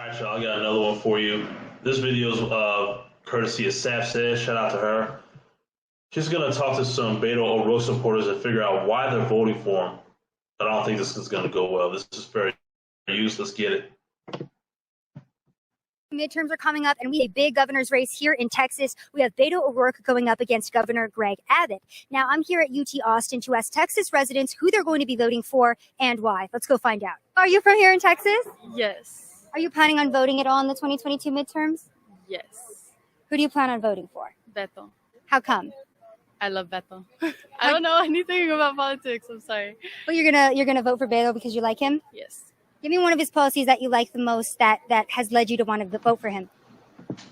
All right, y'all. I got another one for you. This video is courtesy of Saf Says. Shout out to her. She's gonna talk to some Beto O'Rourke supporters and figure out why they're voting for him. But I don't think this is gonna go well. This is very useless. Let's get it. Midterms are coming up, and we have a big governor's race here in Texas. We have Beto O'Rourke going up against Governor Greg Abbott. Now, I'm here at UT Austin to ask Texas residents who they're going to be voting for and why. Let's go find out. Are you from here in Texas? Yes. Are you planning on voting at all in the 2022 midterms? Yes. Who do you plan on voting for? Beto. How come? I love Beto. I don't know anything about politics. I'm sorry. But you're gonna vote for Beto because you like him? Yes. Give me one of his policies that you like the most that has led you to want to vote for him.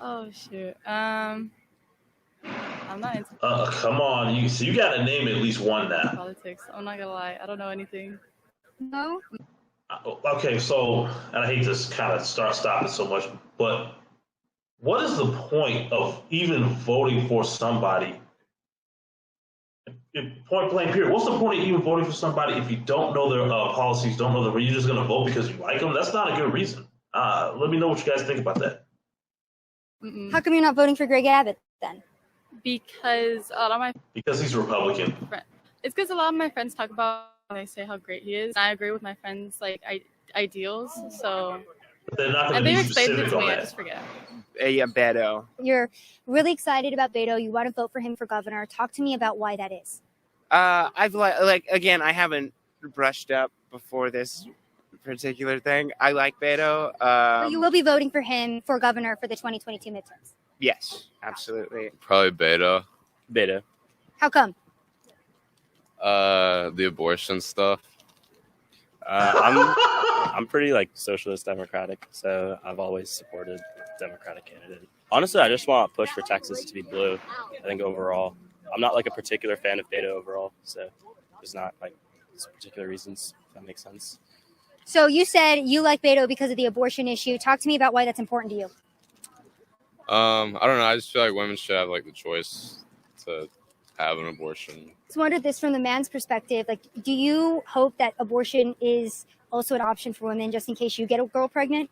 Oh shoot. I'm not into Come on. You got to name at least one now. politics. I'm not gonna lie. I don't know anything. No? Okay, so, and I hate to kind of stop it so much, but what is the point of even voting for somebody? Point blank period. What's the point of even voting for somebody if you don't know their policies, don't know you're just going to vote because you like them? That's not a good reason. Let me know what you guys think about that. Mm-mm. How come you're not voting for Greg Abbott then? Because a lot of my Because he's Republican. it's because a lot of my friends talk about and they say how great he is. And I agree with my friends ideals. So But they're not going and to be they've explained it specific to on me. I that. just forget. Yeah, Beto. You're really excited about Beto. You want to vote for him for governor. Talk to me about why that is. I've again, I haven't brushed up before this particular thing. I like Beto. So you will be voting for him for governor for the 2022 midterms. Yes, absolutely. Probably Beta. Beta. How come? The abortion stuff. I'm pretty socialist democratic, so I've always supported Democratic candidate. Honestly, I just want to push for Texas to be blue. I think overall, I'm not a particular fan of Beto overall, so there's not some particular reasons. If that makes sense. So you said you like Beto because of the abortion issue. Talk to me about why that's important to you. I don't know. I just feel like women should have the choice to have an abortion. Just wondered this from the man's perspective. Do you hope that abortion is also an option for women just in case you get a girl pregnant?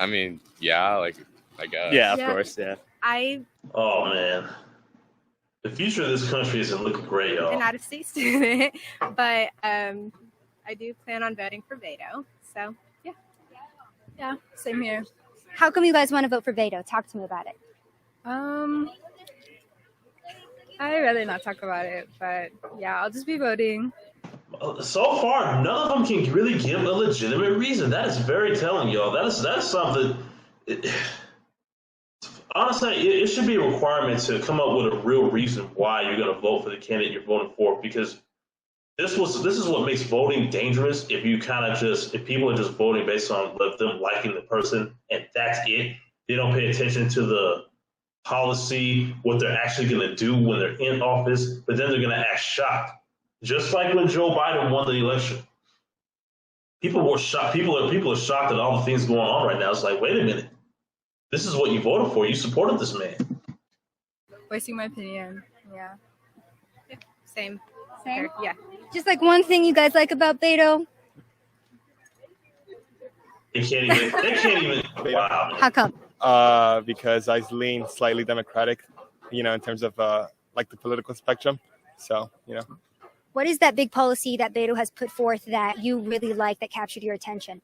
I mean, yeah, I guess. Yeah, of Yeah. course, yeah. Oh, man. The future of this country isn't looking great, y'all. An out-of-state student, but I do plan on voting for Beto. So, yeah, same here. How come you guys want to vote for Beto? Talk to me about it. I'd rather not talk about it, but yeah, I'll just be voting. So far, none of them can really give a legitimate reason. That is very telling, y'all. That's something. Honestly, it should be a requirement to come up with a real reason why you're going to vote for the candidate you're voting for, because this is what makes voting dangerous. If people are just voting based on them liking the person and that's it, they don't pay attention to the policy, what they're actually going to do when they're in office, but then they're going to act shocked. Just like when Joe Biden won the election. People were shocked. People are shocked at all the things going on right now. It's like, wait a minute. This is what you voted for. You supported this man. Voicing my opinion. Yeah. Same. Same? Yeah. Just one thing you guys like about Beto. They can't even. Wow. How come? Because I lean slightly Democratic, in terms of the political spectrum. So, What is that big policy that Beto has put forth that you really like that captured your attention?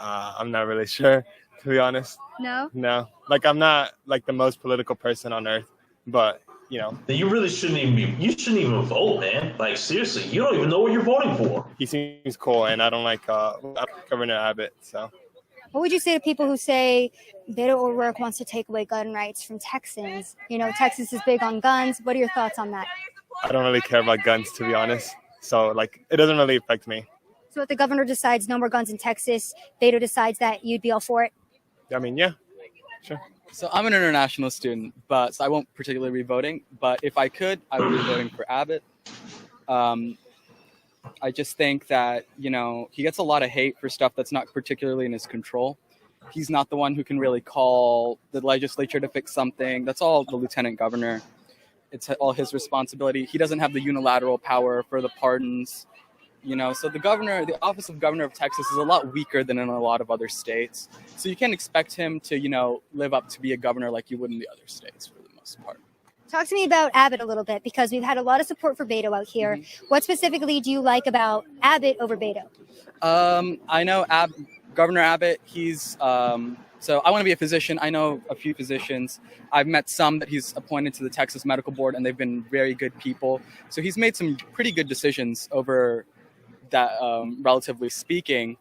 I'm not really sure, to be honest. No? No, I'm not the most political person on earth, but You really shouldn't even vote, man. Seriously, you don't even know what you're voting for. he seems cool, and I don't like Governor Abbott. So What would you say to people who say Beto O'Rourke wants to take away gun rights from Texans? Texas is big on guns. What are your thoughts on that? I don't really care about guns, to be honest. So it doesn't really affect me. So if the governor decides no more guns in Texas, Beto decides that you'd be all for it? I mean, yeah, sure. So I'm an international student, so I won't particularly be voting. But if I could, I would be voting for Abbott. I just think that, he gets a lot of hate for stuff that's not particularly in his control. He's not the one who can really call the legislature to fix something. That's all the lieutenant governor. It's all his responsibility. He doesn't have the unilateral power for the pardons. So the office of governor of Texas is a lot weaker than in a lot of other states. So you can't expect him to, live up to be a governor like you would in the other states for the most part. Talk to me about Abbott a little bit, because we've had a lot of support for Beto out here. What specifically do you like about Abbott over Beto? I know Governor Abbott, he's, so I want to be a physician. I know a few physicians. I've met some that he's appointed to the Texas Medical Board, and they've been very good people. So he's made some pretty good decisions over that, relatively speaking.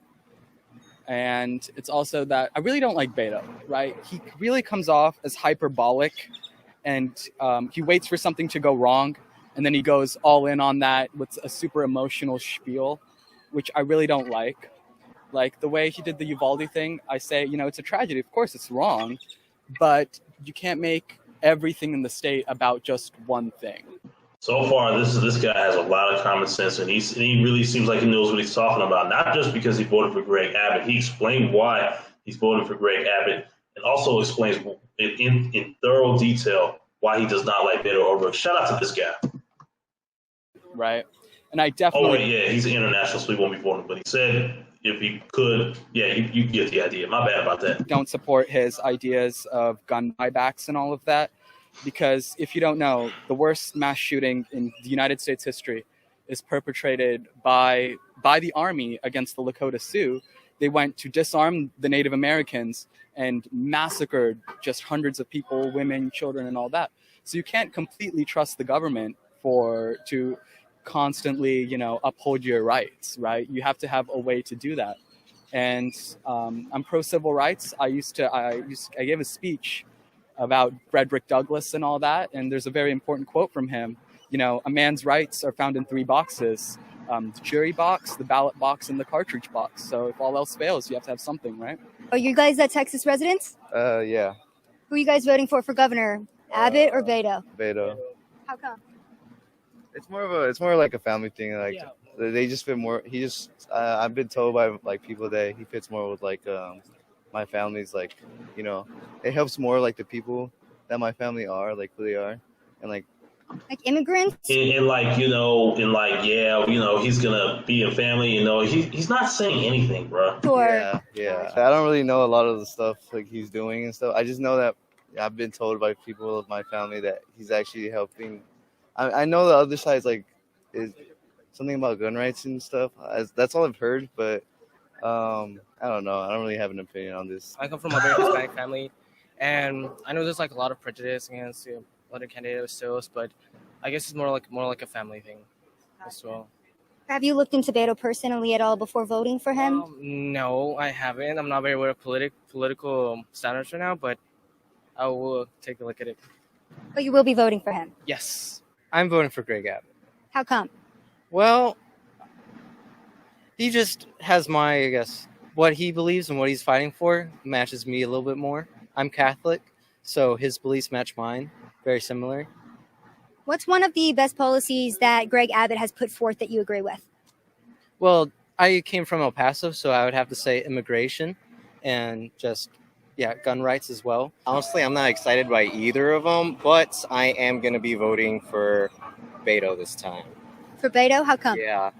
And it's also that I really don't like Beto, right? He really comes off as hyperbolic, and he waits for something to go wrong, and then he goes all in on that with a super emotional spiel, which I really don't like. Like the way he did the Uvalde thing, I say, it's a tragedy. Of course, it's wrong, but you can't make everything in the state about just one thing. So far, this guy has a lot of common sense, and he really seems like he knows what he's talking about. Not just because he voted for Greg Abbott. He explained why he's voting for Greg Abbott, and also explains in thorough detail why he does not like Beto O'Rourke. Shout out to this guy. Right, and I definitely. Oh wait, yeah, he's an international, so he won't be voting. But he said if he could, yeah, you get the idea. My bad about that. Don't support his ideas of gun buybacks and all of that, because if you don't know, the worst mass shooting in the United States history is perpetrated by the Army against the Lakota Sioux. They went to disarm the Native Americans and massacred just hundreds of people, women, children, and all that. So you can't completely trust the government to constantly, uphold your rights, right? You have to have a way to do that. And I'm pro civil rights. I gave a speech about Frederick Douglass and all that, and there's a very important quote from him. A man's rights are found in 3 boxes: the jury box, the ballot box, and the cartridge box. So if all else fails, you have to have something, right? Are you guys Texas residents? Yeah. Who are you guys voting for governor? Abbott or Beto? Beto. How come? It's more like a family thing. Like they just fit more. I've been told by people that he fits more with my family's it helps more the people that my family are, who they are, and like immigrants. And he's gonna be a family. He's not saying anything, bro. Sure. Yeah. I don't really know a lot of the stuff he's doing and stuff. I just know that I've been told by people of my family that he's actually helping. I know the other side is something about gun rights and stuff. That's all I've heard, but I don't know. I don't really have an opinion on this. I come from a very Hispanic family, and I know there's a lot of prejudice against other candidates still, but I guess it's more like a family thing as well. Have you looked into Beto personally at all before voting for him? No, I haven't. I'm not very aware of political standards right now, but I will take a look at it. But you will be voting for him? Yes. I'm voting for Greg Abbott. How come? Well, he just has what he believes and what he's fighting for matches me a little bit more. I'm Catholic, so his beliefs match mine. Very similar. What's one of the best policies that Greg Abbott has put forth that you agree with? Well, I came from El Paso, so I would have to say immigration and gun rights as well. Honestly, I'm not excited by either of them, but I am going to be voting for Beto this time. For Beto? How come? Yeah.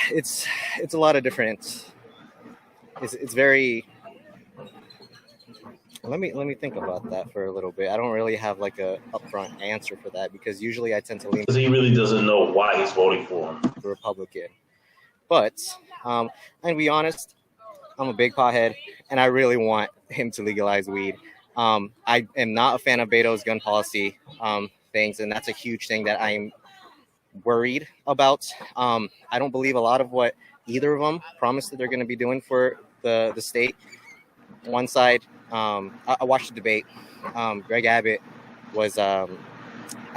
It's a lot of different. It's very. Let me think about that for a little bit. I don't really have a upfront answer for that because usually I tend to lean. Because he really doesn't know why he's voting for him. The Republican, but I'm gonna be honest. I'm a big pothead, and I really want him to legalize weed. I am not a fan of Beto's gun policy things, and that's a huge thing that I'm worried about. I don't believe a lot of what either of them promised that they're going to be doing for the state. One side, I watched the debate. Greg Abbott was, I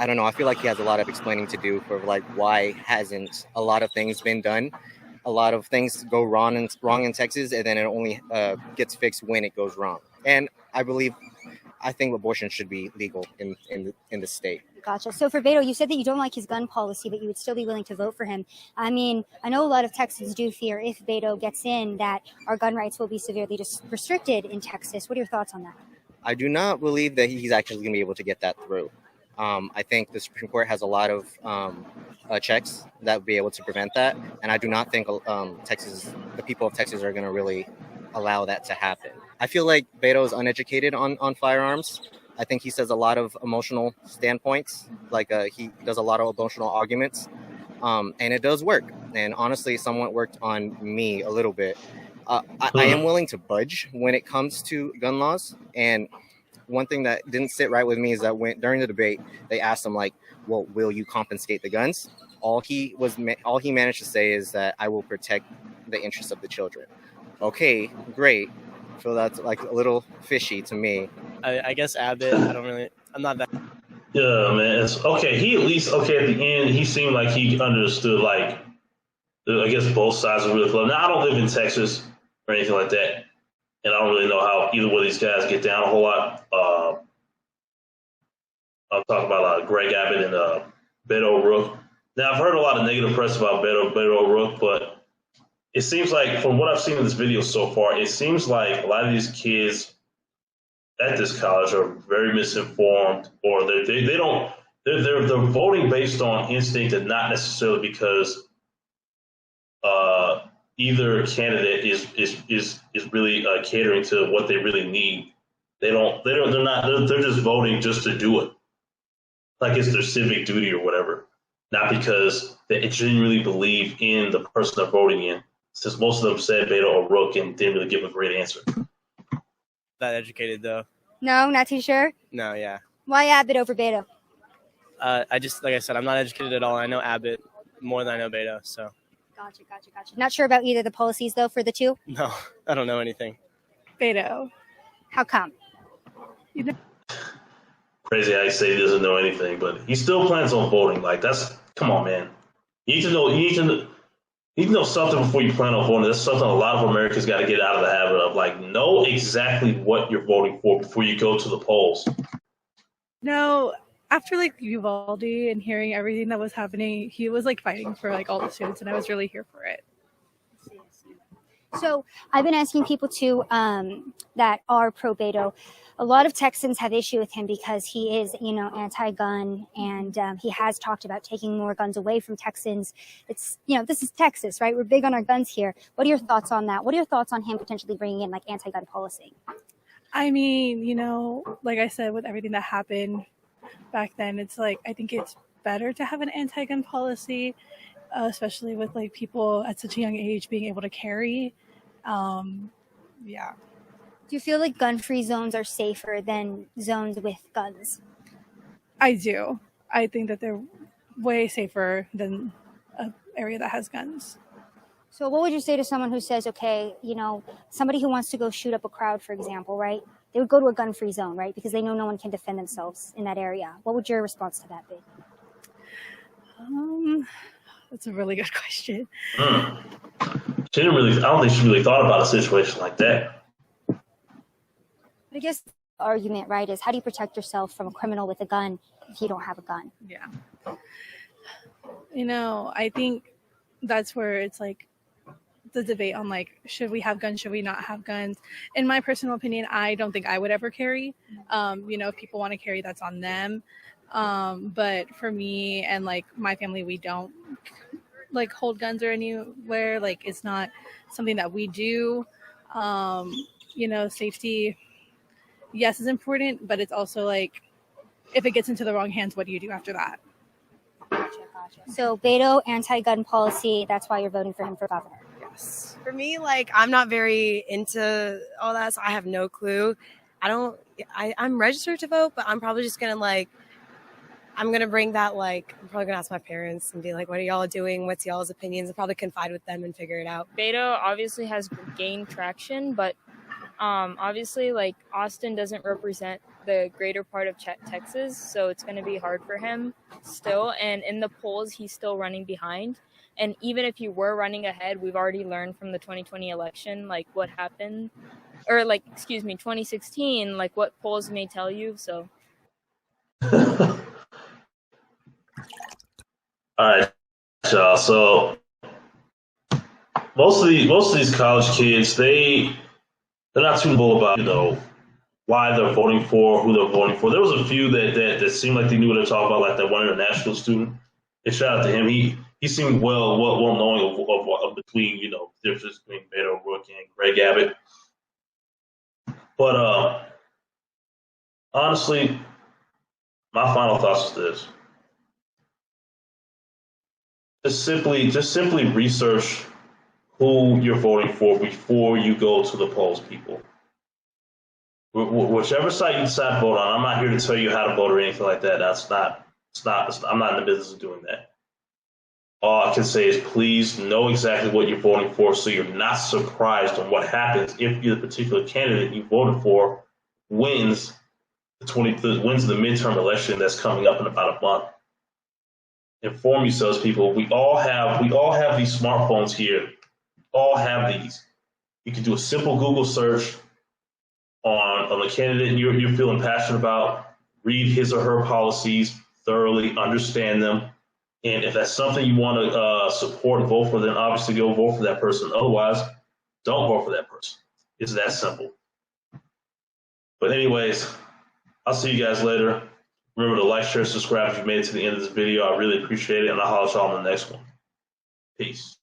don't know, I feel like he has a lot of explaining to do for why hasn't a lot of things been done. A lot of things go wrong in Texas, and then it only gets fixed when it goes wrong. And I think abortion should be legal in the state. Gotcha. So for Beto, you said that you don't like his gun policy, but you would still be willing to vote for him. I mean, I know a lot of Texans do fear if Beto gets in that our gun rights will be severely restricted in Texas. What are your thoughts on that? I do not believe that he's actually going to be able to get that through. I think the Supreme Court has a lot of checks that would be able to prevent that, and I do not think the people of Texas are going to really allow that to happen. I feel like Beto is uneducated on firearms. I think he says a lot of emotional standpoints, like he does a lot of emotional arguments, and it does work. And honestly, somewhat worked on me a little bit. I am willing to budge when it comes to gun laws. And one thing that didn't sit right with me is that during the debate, they asked him like, "Well, will you confiscate the guns?" All he managed to say is that I will protect the interests of the children. Okay, great. So that's like a little fishy to me. I guess Abbott. I'm not that. Yeah, man. He at least at the end he seemed like he understood like I guess both sides are really close. Now I don't live in Texas or anything like that, and I don't really know how either one of these guys get down a whole lot. I'm talking about Greg Abbott and Beto O'Rourke. Now I've heard a lot of negative press about Beto O'Rourke, but it seems like from what I've seen in this video so far, it seems like a lot of these kids at this college are very misinformed, or they're voting based on instinct and not necessarily because either candidate is really catering to what they really need. They're just voting just to do it, like it's their civic duty or whatever, not because they genuinely believe in the person they're voting in. Since most of them said Beto O'Rourke and didn't really give a great answer. That educated though. No, not too sure. No, yeah. Why Abbott over Beto? I just, like I said, I'm not educated at all. I know Abbott more than I know Beto, so. Gotcha. Not sure about either of the policies though for the two? No, I don't know anything. Beto. How come? Crazy how you say he doesn't know anything, but he still plans on voting. Like come on, man. You need to know something before you plan on voting. That's something a lot of Americans got to get out of the habit of. Like, know exactly what you're voting for before you go to the polls. No, after like Uvalde and hearing everything that was happening, he was like fighting for like all the students, and I was really here for it. So I've been asking people too that are pro Beto. A lot of Texans have issue with him because he is, anti-gun, and he has talked about taking more guns away from Texans. It's, this is Texas, right? We're big on our guns here. What are your thoughts on that? What are your thoughts on him potentially bringing in like anti-gun policy? I mean, like I said, with everything that happened back then, it's like I think it's better to have an anti-gun policy, especially with like people at such a young age being able to carry. Yeah. Do you feel like gun-free zones are safer than zones with guns? I do. I think that they're way safer than an area that has guns. So what would you say to someone who says, okay, somebody who wants to go shoot up a crowd, for example, right? They would go to a gun-free zone, right? Because they know no one can defend themselves in that area. What would your response to that be? That's a really good question. I don't think she really thought about a situation like that. I guess the argument, right, is how do you protect yourself from a criminal with a gun if you don't have a gun? Yeah. I think that's where it's like the debate on like, should we have guns? Should we not have guns? In my personal opinion, I don't think I would ever carry. If people want to carry, that's on them. But for me and like my family, we don't like hold guns or anywhere. Like it's not something that we do. Safety, yes, is important, but it's also like if it gets into the wrong hands, what do you do after that? Gotcha. So Beto, anti-gun policy, that's why you're voting for him for governor. Yes. For me, like I'm not very into all that, so I have no clue. I'm registered to vote, but I'm probably just gonna I'm gonna bring that I'm probably gonna ask my parents and be like, what are y'all doing? What's y'all's opinions? I'll probably confide with them and figure it out. Beto obviously has gained traction, but obviously Austin doesn't represent the greater part of Texas, so it's going to be hard for him still. And in the polls, he's still running behind. And even if he were running ahead, we've already learned from the 2020 election, what happened, or 2016, what polls may tell you. So. All right, y'all. So most of these college kids, they're not too cool about why they're voting for, who they're voting for. There was a few that seemed like they knew what they're talking about, like that one international student. And shout out to him. He seemed well knowing of between, you know, differences between Beto O'Rourke and Greg Abbott. But honestly, my final thoughts is this. Just simply research who you're voting for before you go to the polls, people. Whichever side you decide to vote on, I'm not here to tell you how to vote or anything like that. I'm not in the business of doing that. All I can say is please know exactly what you're voting for so you're not surprised on what happens if the particular candidate you voted for wins the midterm election that's coming up in about a month. Inform yourselves, people. We all have these smartphones here. All have these. You can do a simple Google search on the candidate you're feeling passionate about, read his or her policies thoroughly, understand them, and if that's something you want to support and vote for, then obviously go vote for that person. Otherwise, don't vote for that person. It's that simple. But anyways, I'll see you guys later. Remember to like, share, subscribe if you made it to the end of this video. I really appreciate it, and I'll holler at y'all on the next one. Peace.